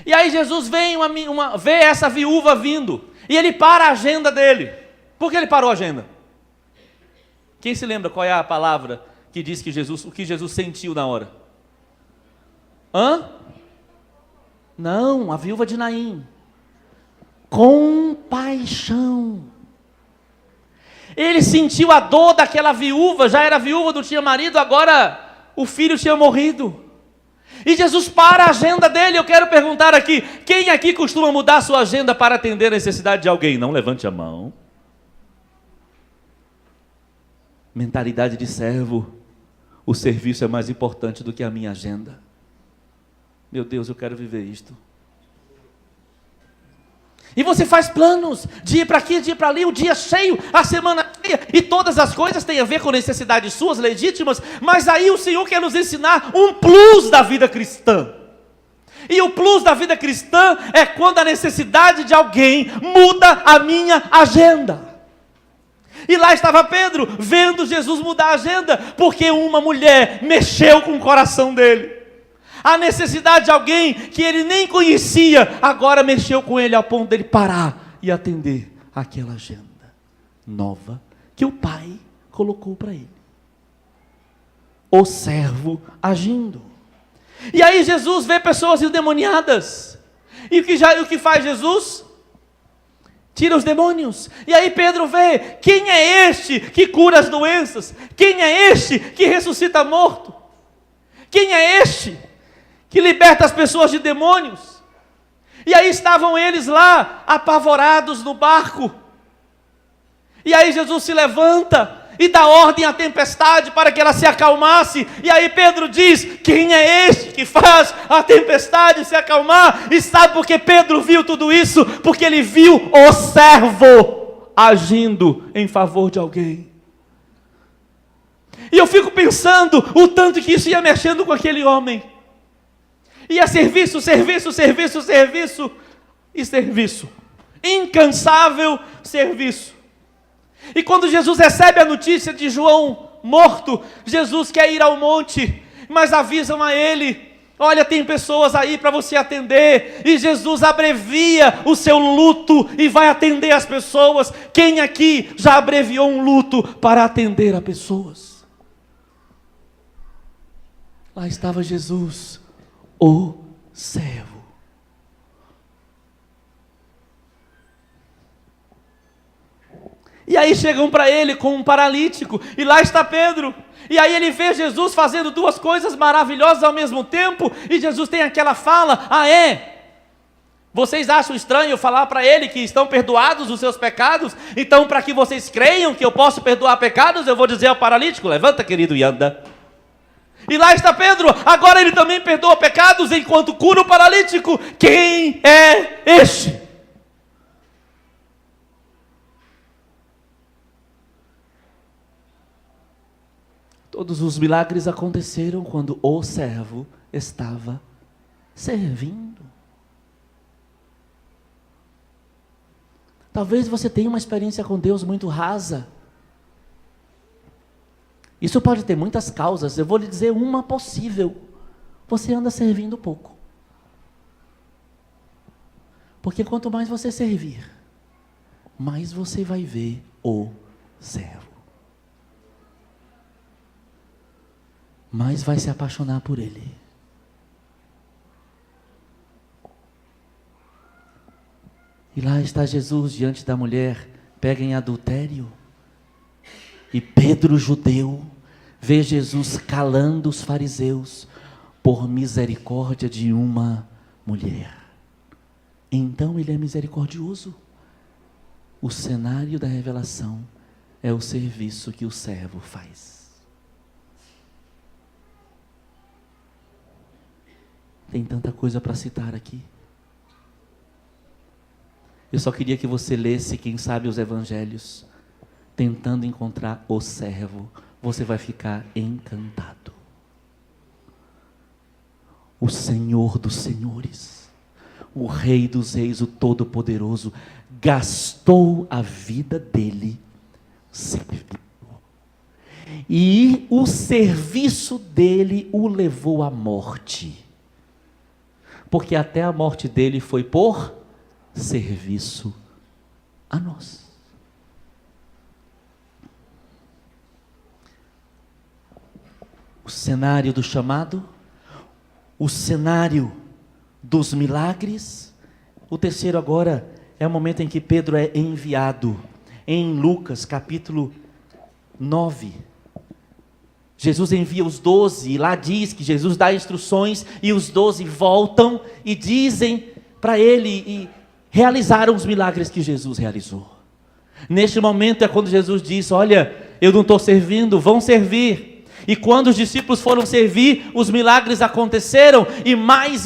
A: E aí Jesus vê essa viúva vindo, e ele para a agenda dele. Por que ele parou a agenda? Quem se lembra qual é a palavra que diz que o que Jesus sentiu na hora? Não, a viúva de Naim. Compaixão. Ele sentiu a dor daquela viúva, já era viúva, não tinha marido, agora o filho tinha morrido. E Jesus para a agenda dele. Eu quero perguntar aqui, quem aqui costuma mudar a sua agenda para atender a necessidade de alguém? Não levante a mão. Mentalidade de servo. o serviço é mais importante do que a minha agenda. Meu Deus, eu quero viver isto. E você faz planos de ir para aqui, de ir para ali, o dia cheio, a semana cheia, e todas as coisas têm a ver com necessidades suas, legítimas, mas aí o Senhor quer nos ensinar um plus da vida cristã. E o plus da vida cristã é quando a necessidade de alguém muda a minha agenda. E lá estava Pedro, vendo Jesus mudar a agenda, porque uma mulher mexeu com o coração dele. A necessidade de alguém que ele nem conhecia, agora mexeu com ele ao ponto dele parar e atender aquela agenda nova que o Pai colocou para ele. O servo agindo. E aí Jesus vê pessoas endemoniadas. E o que faz Jesus? Tira os demônios. E aí Pedro vê, quem é este que cura as doenças? Quem é este que ressuscita morto? Quem é este que liberta as pessoas de demônios? E aí estavam eles lá, apavorados no barco. E aí Jesus se levanta e dá ordem à tempestade para que ela se acalmasse. E aí Pedro diz, quem é este que faz a tempestade se acalmar? E sabe por que Pedro viu tudo isso? Porque ele viu o servo agindo em favor de alguém. E eu fico pensando o tanto que isso ia mexendo com aquele homem. E é serviço, serviço, serviço, serviço e serviço. Incansável serviço. E quando Jesus recebe a notícia de João morto, Jesus quer ir ao monte, mas avisam a ele, olha, tem pessoas aí para você atender. E Jesus abrevia o seu luto e vai atender as pessoas. Quem aqui já abreviou um luto para atender a pessoas? Lá estava Jesus, o servo. E aí chegam para ele com um paralítico, e lá está Pedro. E aí ele vê Jesus fazendo duas coisas maravilhosas ao mesmo tempo, e Jesus tem aquela fala, vocês acham estranho eu falar para ele que estão perdoados os seus pecados? Então, para que vocês creiam que eu posso perdoar pecados, eu vou dizer ao paralítico, levanta querido e anda. E lá está Pedro, agora ele também perdoa pecados enquanto cura o paralítico. Quem é este? Todos os milagres aconteceram quando o servo estava servindo. Talvez você tenha uma experiência com Deus muito rasa. Isso pode ter muitas causas, eu vou lhe dizer uma possível. Você anda servindo pouco. Porque quanto mais você servir, mais você vai ver o servo. Mais vai se apaixonar por ele. E lá está Jesus diante da mulher, pega em adultério. E Pedro, judeu, vê Jesus calando os fariseus por misericórdia de uma mulher. Então ele é misericordioso. O cenário da revelação é o serviço que o servo faz. Tem tanta coisa para citar aqui. Eu só queria que você lesse, quem sabe, os evangelhos, tentando encontrar o servo. Você vai ficar encantado. O Senhor dos senhores, o Rei dos reis, o Todo-Poderoso, gastou a vida dele servindo. E o serviço dele o levou à morte. Porque até a morte dele foi por serviço a nós. O cenário do chamado, o cenário dos milagres. O terceiro agora é o momento em que Pedro é enviado. Em Lucas capítulo 9. Jesus envia os 12, e lá diz que Jesus dá instruções, e os 12 voltam e dizem para ele, e realizaram os milagres que Jesus realizou. Neste momento é quando Jesus diz, olha, eu não estou servindo, vão servir. E quando os discípulos foram servir, os milagres aconteceram, e mais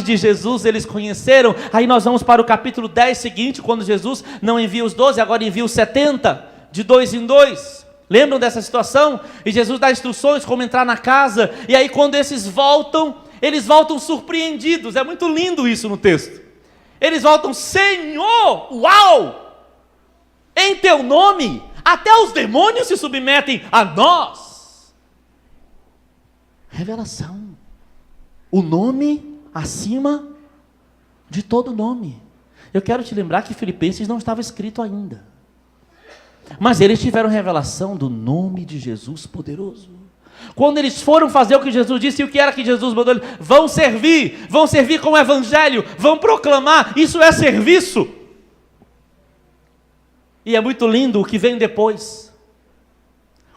A: de Jesus eles conheceram. Aí nós vamos para o capítulo 10 seguinte, quando Jesus não envia os 12, agora envia os 70, de 2 em 2. Lembram dessa situação? E Jesus dá instruções como entrar na casa, e aí quando esses voltam, eles voltam surpreendidos. É muito lindo isso no texto. Eles voltam: Senhor, uau! Em teu nome, até os demônios se submetem a nós. Revelação. O nome acima de todo nome. Eu quero te lembrar que Filipenses não estava escrito ainda. Mas eles tiveram revelação do nome de Jesus poderoso. Quando eles foram fazer o que Jesus disse, e o que era que Jesus mandou? Vão servir com o evangelho, vão proclamar. Isso é serviço. E é muito lindo o que vem depois.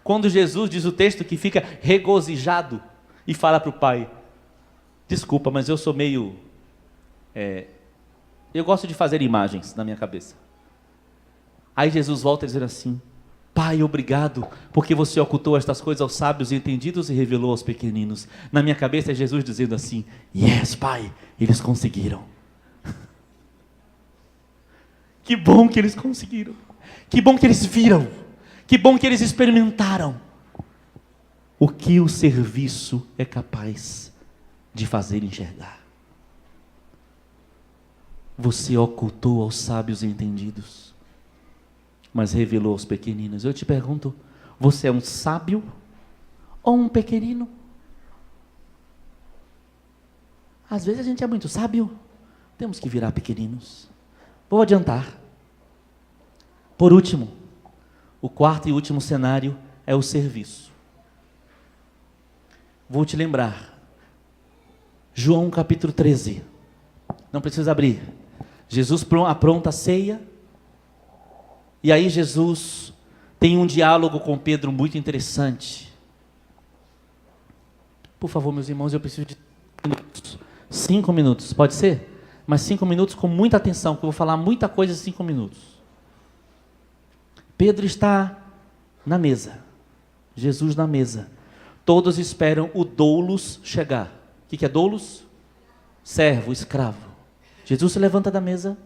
A: Quando Jesus, diz o texto, que fica regozijado e fala para o Pai: desculpa, mas eu sou meio... eu gosto de fazer imagens na minha cabeça. Aí Jesus volta dizendo assim: Pai, obrigado, porque você ocultou estas coisas aos sábios e entendidos e revelou aos pequeninos. Na minha cabeça é Jesus dizendo assim: yes, Pai, eles conseguiram. Que bom que eles conseguiram. Que bom que eles viram. Que bom que eles experimentaram o que o serviço é capaz de fazer enxergar. Você ocultou aos sábios e entendidos, mas revelou aos pequeninos. Eu te pergunto, você é um sábio ou um pequenino? Às vezes a gente é muito sábio, temos que virar pequeninos. Vou adiantar. Por último, o quarto e último cenário é o serviço. Vou te lembrar, João capítulo 13, não precisa abrir. Jesus apronta a ceia, e aí Jesus tem um diálogo com Pedro muito interessante. Por favor, meus irmãos, eu preciso de 5 minutos, pode ser? Mas 5 minutos com muita atenção, porque eu vou falar muita coisa em 5 minutos. Pedro está na mesa, Jesus na mesa. Todos esperam o doulos chegar. O que é doulos? Servo, escravo. Jesus se levanta da mesa,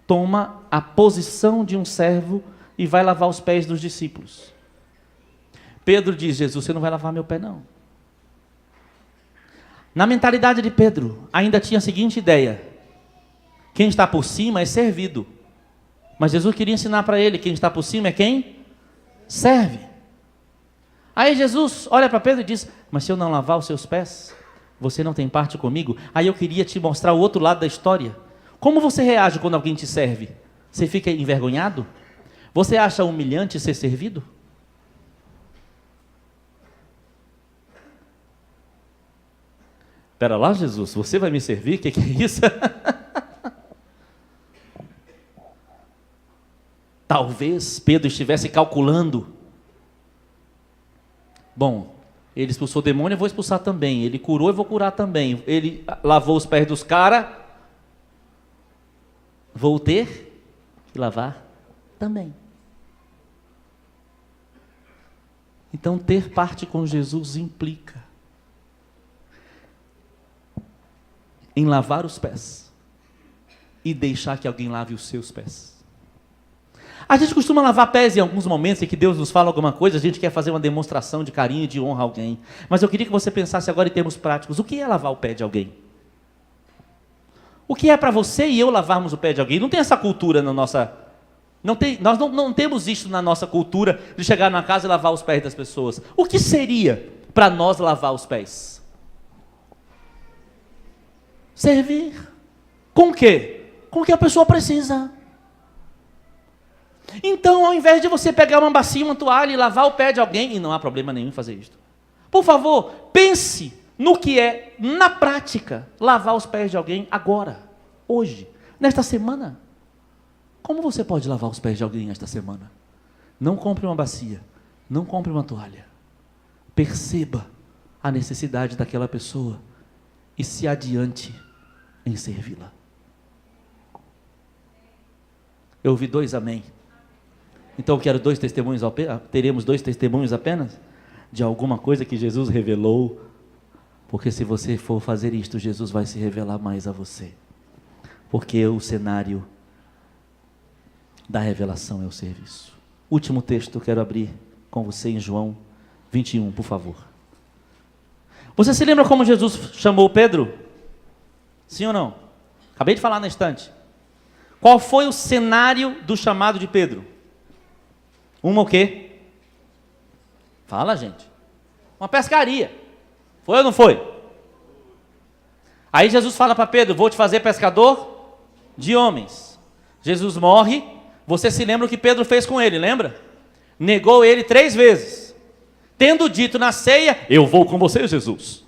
A: toma a posição de um servo e vai lavar os pés dos discípulos. Pedro diz: Jesus, você não vai lavar meu pé não. Na mentalidade de Pedro, ainda tinha a seguinte ideia: quem está por cima é servido. Mas Jesus queria ensinar para ele: quem está por cima é quem? Serve. Aí Jesus olha para Pedro e diz: mas se eu não lavar os seus pés, você não tem parte comigo? Aí eu queria te mostrar o outro lado da história. Como você reage quando alguém te serve? Você fica envergonhado? Você acha humilhante ser servido? Espera lá, Jesus, você vai me servir? O que é isso? Talvez Pedro estivesse calculando: bom, ele expulsou o demônio, eu vou expulsar também. Ele curou, eu vou curar também. Ele lavou os pés dos caras, vou ter que lavar também. Então, ter parte com Jesus implica em lavar os pés e deixar que alguém lave os seus pés. A gente costuma lavar pés em alguns momentos em que Deus nos fala alguma coisa, a gente quer fazer uma demonstração de carinho e de honra a alguém. Mas eu queria que você pensasse agora em termos práticos: o que é lavar o pé de alguém? O que é para você e eu lavarmos o pé de alguém? Não tem essa cultura na nossa... nós não temos isso na nossa cultura de chegar na casa e lavar os pés das pessoas. O que seria para nós lavar os pés? Servir. Com o quê? Com o que a pessoa precisa. Então, ao invés de você pegar uma bacia, uma toalha e lavar o pé de alguém, e não há problema nenhum em fazer isto, por favor, pense no que é, na prática, lavar os pés de alguém agora, hoje, nesta semana. Como você pode lavar os pés de alguém esta semana? Não compre uma bacia, não compre uma toalha. Perceba a necessidade daquela pessoa e se adiante em servi-la. Eu ouvi 2 amém. Então eu quero 2 testemunhos, teremos 2 testemunhos apenas? de alguma coisa que Jesus revelou, porque se você for fazer isto, Jesus vai se revelar mais a você, porque o cenário da revelação é o serviço. Último texto, eu quero abrir com você em João 21, por favor. Você se lembra como Jesus chamou Pedro? Sim ou não? Acabei de falar na estante. Qual foi o cenário do chamado de Pedro? Uma o quê? Fala, gente. Uma pescaria. Foi ou não foi? Aí Jesus fala para Pedro, vou te fazer pescador de homens. Jesus morre. Você se lembra o que Pedro fez com ele, lembra? Negou ele 3 vezes. Tendo dito na ceia, eu vou com você, Jesus,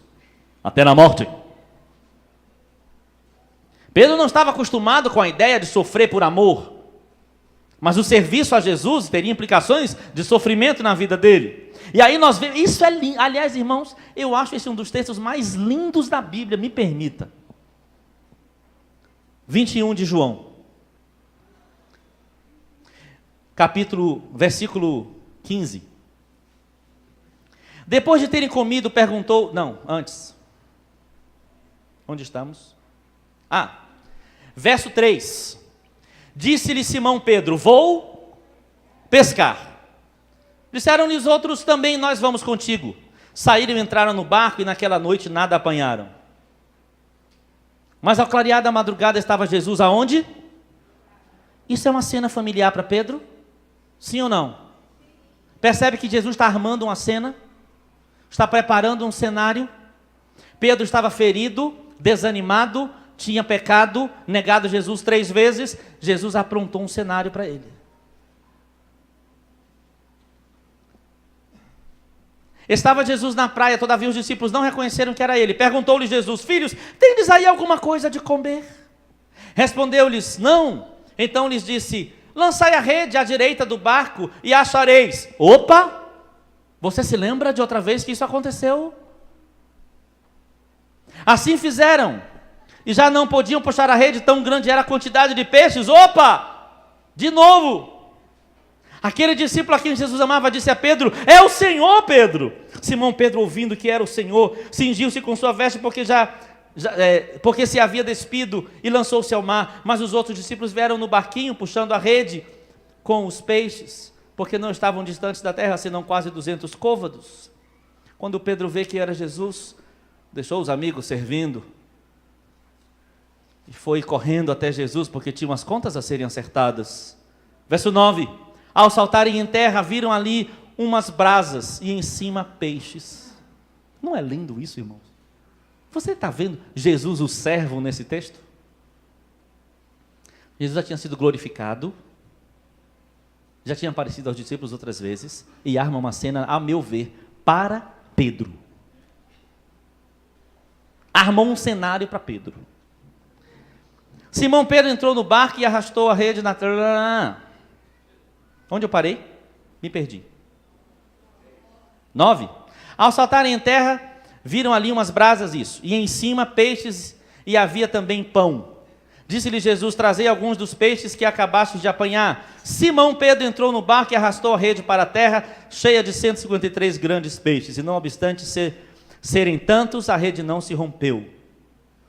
A: até na morte. Pedro não estava acostumado com a ideia de sofrer por amor, mas o serviço a Jesus teria implicações de sofrimento na vida dele. E aí nós vemos, isso é lindo. Aliás, irmãos, eu acho esse um dos textos mais lindos da Bíblia, me permita. 21 de João, versículo 15. Depois de terem comido, perguntou, não, antes. Onde estamos? Verso 3. Disse-lhe Simão Pedro, vou pescar. Disseram-lhe os outros também, nós vamos contigo. Saíram e entraram no barco e naquela noite nada apanharam. Mas ao clarear da madrugada estava Jesus aonde? Isso é uma cena familiar para Pedro? Sim ou não? Percebe que Jesus está armando uma cena? Está preparando um cenário? Pedro estava ferido, desanimado, tinha pecado, negado Jesus 3 vezes. Jesus aprontou um cenário para ele. Estava Jesus na praia, todavia os discípulos não reconheceram que era ele. Perguntou-lhe Jesus, filhos, tendes aí alguma coisa de comer? Respondeu-lhes, não. Então lhes disse, lançai a rede à direita do barco e achareis. Opa! Você se lembra de outra vez que isso aconteceu? Assim fizeram. E já não podiam puxar a rede, tão grande era a quantidade de peixes. Opa! De novo! Aquele discípulo a quem Jesus amava disse a Pedro, é o Senhor, Pedro. Simão Pedro, ouvindo que era o Senhor, cingiu-se com sua veste porque se havia despido e lançou-se ao mar. Mas os outros discípulos vieram no barquinho, puxando a rede com os peixes, porque não estavam distantes da terra, senão quase 200 côvados. Quando Pedro vê que era Jesus, deixou os amigos servindo e foi correndo até Jesus, porque tinha umas contas a serem acertadas. Verso 9, ao saltarem em terra, viram ali umas brasas e em cima peixes. Não é lindo isso, irmãos? Você está vendo Jesus, o servo, nesse texto? Jesus já tinha sido glorificado, já tinha aparecido aos discípulos outras vezes, e arma uma cena, a meu ver, para Pedro. Armou um cenário para Pedro. Simão Pedro entrou no barco e arrastou a rede na terra. Onde eu parei? Me perdi. 9. Ao saltarem em terra, viram ali umas brasas, isso, e em cima peixes, e havia também pão. Disse-lhe Jesus, trazei alguns dos peixes que acabastes de apanhar. Simão Pedro entrou no barco e arrastou a rede para a terra, cheia de 153 grandes peixes, e não obstante serem tantos, a rede não se rompeu.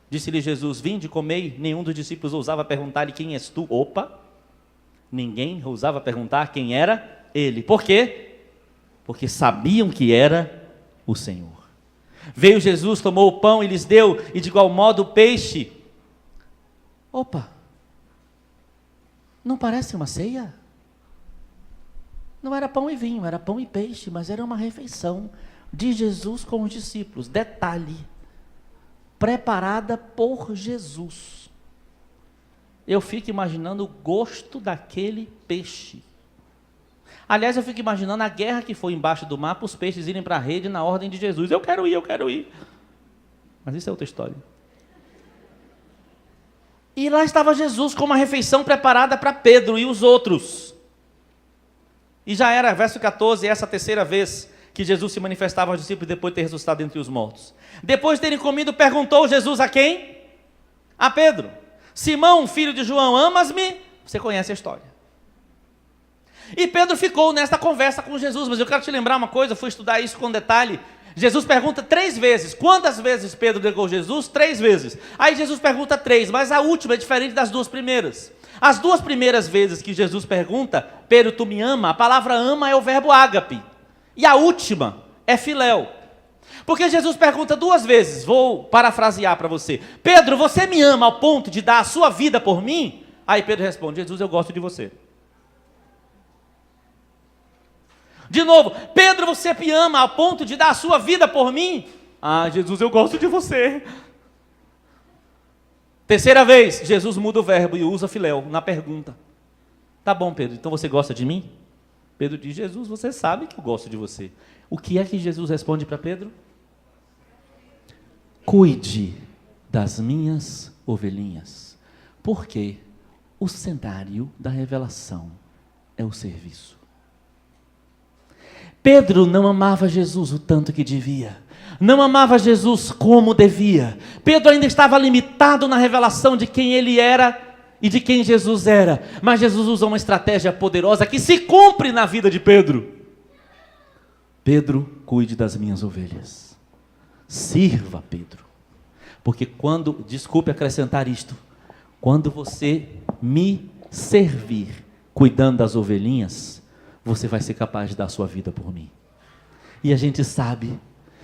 A: Disse-lhe Jesus, vinde, comei. Nenhum dos discípulos ousava perguntar-lhe, quem és tu? Opa! Ninguém ousava perguntar quem era ele. Por quê? Porque sabiam que era o Senhor. Veio Jesus, tomou o pão e lhes deu, e de igual modo o peixe. Opa! Não parece uma ceia? Não era pão e vinho, era pão e peixe, mas era uma refeição de Jesus com os discípulos. Detalhe, preparada por Jesus. Eu fico imaginando o gosto daquele peixe. Aliás, eu fico imaginando a guerra que foi embaixo do mar para os peixes irem para a rede na ordem de Jesus. Eu quero ir. Mas isso é outra história. E lá estava Jesus com uma refeição preparada para Pedro e os outros. E já era, verso 14, essa terceira vez que Jesus se manifestava aos discípulos depois de ter ressuscitado entre os mortos. Depois de terem comido, perguntou Jesus a quem? A Pedro. Simão, filho de João, amas-me? Você conhece a história. E Pedro ficou nesta conversa com Jesus, mas eu quero te lembrar uma coisa, eu fui estudar isso com detalhe. Jesus pergunta 3 vezes, quantas vezes Pedro negou Jesus? 3 vezes. Aí Jesus pergunta 3, mas a última é diferente das 2 primeiras. As 2 primeiras vezes que Jesus pergunta, Pedro, tu me ama? A palavra ama é o verbo ágape. E a última é filéu. Porque Jesus pergunta 2 vezes, vou parafrasear para você. Pedro, você me ama ao ponto de dar a sua vida por mim? Aí Pedro responde, Jesus, eu gosto de você. De novo, Pedro, você me ama ao ponto de dar a sua vida por mim? Ah, Jesus, eu gosto de você. 3ª vez, Jesus muda o verbo e usa filéu na pergunta. Tá bom, Pedro, então você gosta de mim? Pedro diz, Jesus, você sabe que eu gosto de você. O que é que Jesus responde para Pedro? Cuide das minhas ovelhinhas. Porque o cenário da revelação é o serviço. Pedro não amava Jesus o tanto que devia. Não amava Jesus como devia. Pedro ainda estava limitado na revelação de quem ele era e de quem Jesus era. Mas Jesus usou uma estratégia poderosa que se cumpre na vida de Pedro. Pedro, cuide das minhas ovelhas. Sirva, Pedro. Porque desculpe acrescentar isto, quando você me servir, cuidando das ovelhinhas, você vai ser capaz de dar a sua vida por mim. E a gente sabe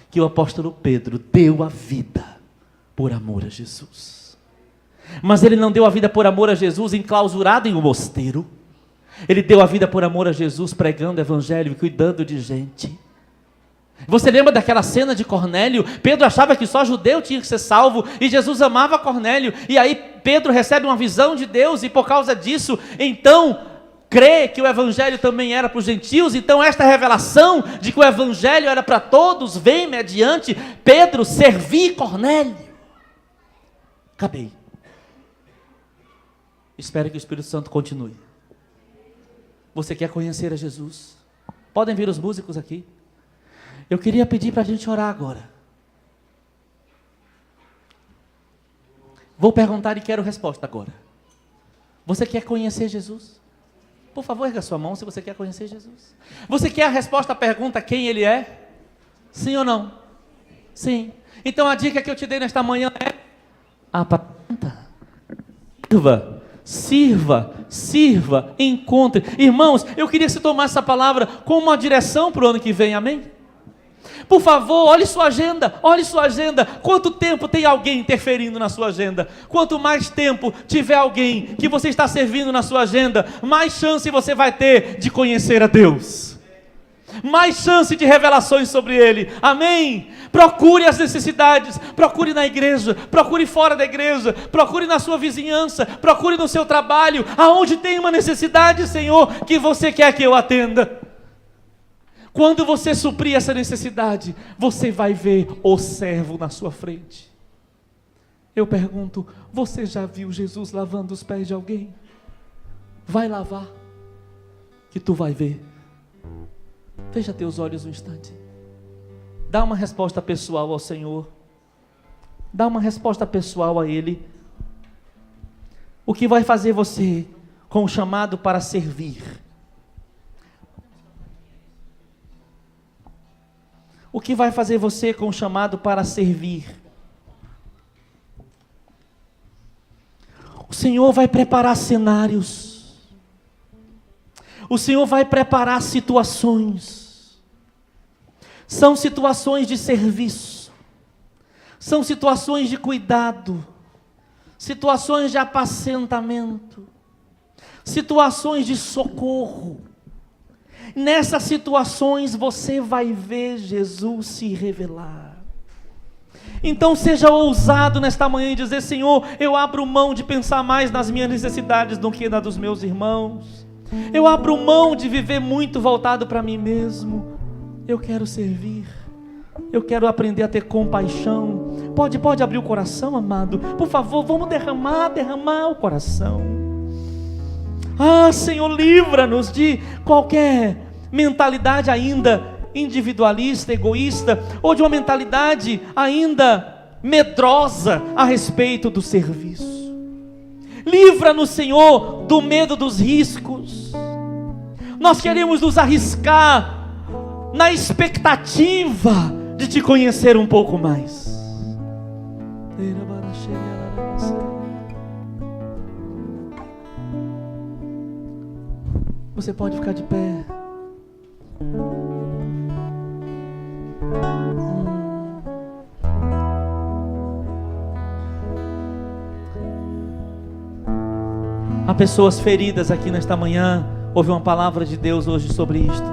A: que o apóstolo Pedro deu a vida por amor a Jesus. Mas ele não deu a vida por amor a Jesus enclausurado em um mosteiro. Ele deu a vida por amor a Jesus pregando o evangelho e cuidando de gente. Você lembra daquela cena de Cornélio? Pedro achava que só judeu tinha que ser salvo e Jesus amava Cornélio. E aí Pedro recebe uma visão de Deus e por causa disso, então, crê que o evangelho também era para os gentios. Então esta revelação de que o evangelho era para todos vem mediante Pedro servir Cornélio. Acabei. Espero que o Espírito Santo continue. Você quer conhecer a Jesus? Podem vir os músicos aqui. Eu queria pedir para a gente orar agora. Vou perguntar e quero resposta agora. Você quer conhecer Jesus? Por favor, erga sua mão se você quer conhecer Jesus. Você quer a resposta à pergunta quem Ele é? Sim ou não? Sim. Então a dica que eu te dei nesta manhã é: aparenta. Sirva, encontre. Irmãos, eu queria que você tomasse essa palavra como uma direção para o ano que vem, amém? Por favor, olhe sua agenda. Quanto tempo tem alguém interferindo na sua agenda? Quanto mais tempo tiver alguém que você está servindo na sua agenda, mais chance você vai ter de conhecer a Deus. Mais chance de revelações sobre Ele, amém? Procure as necessidades, procure na igreja, procure fora da igreja, procure na sua vizinhança, procure no seu trabalho, aonde tem uma necessidade, Senhor, que você quer que eu atenda. Quando você suprir essa necessidade, você vai ver o servo na sua frente. Eu pergunto, você já viu Jesus lavando os pés de alguém? Vai lavar, que tu vai ver. Fecha teus olhos um instante. Dá uma resposta pessoal ao Senhor. Dá uma resposta pessoal a Ele. O que vai fazer você com o chamado para servir? O que vai fazer você com o chamado para servir? O Senhor vai preparar cenários. O Senhor vai preparar situações. São situações de serviço. São situações de cuidado. Situações de apacentamento. Situações de socorro. Nessas situações você vai ver Jesus se revelar. Então seja ousado nesta manhã e dizer: Senhor, eu abro mão de pensar mais nas minhas necessidades do que na dos meus irmãos. Eu abro mão de viver muito voltado para mim mesmo. Eu quero servir. Eu quero aprender a ter compaixão. Pode abrir o coração, amado. Por favor, vamos derramar o coração. Ah, Senhor, livra-nos de qualquer mentalidade ainda individualista, egoísta, ou de uma mentalidade ainda medrosa a respeito do serviço. Livra-nos, Senhor, do medo dos riscos. Nós queremos nos arriscar na expectativa de te conhecer um pouco mais. Você pode ficar de pé. Há pessoas feridas aqui nesta manhã. Houve uma palavra de Deus hoje sobre isto.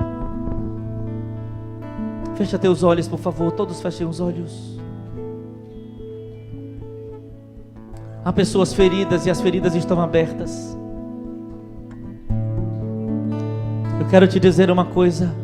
A: Fecha teus olhos, por favor. Todos fechem os olhos. Há pessoas feridas e as feridas estão abertas. Eu quero te dizer uma coisa.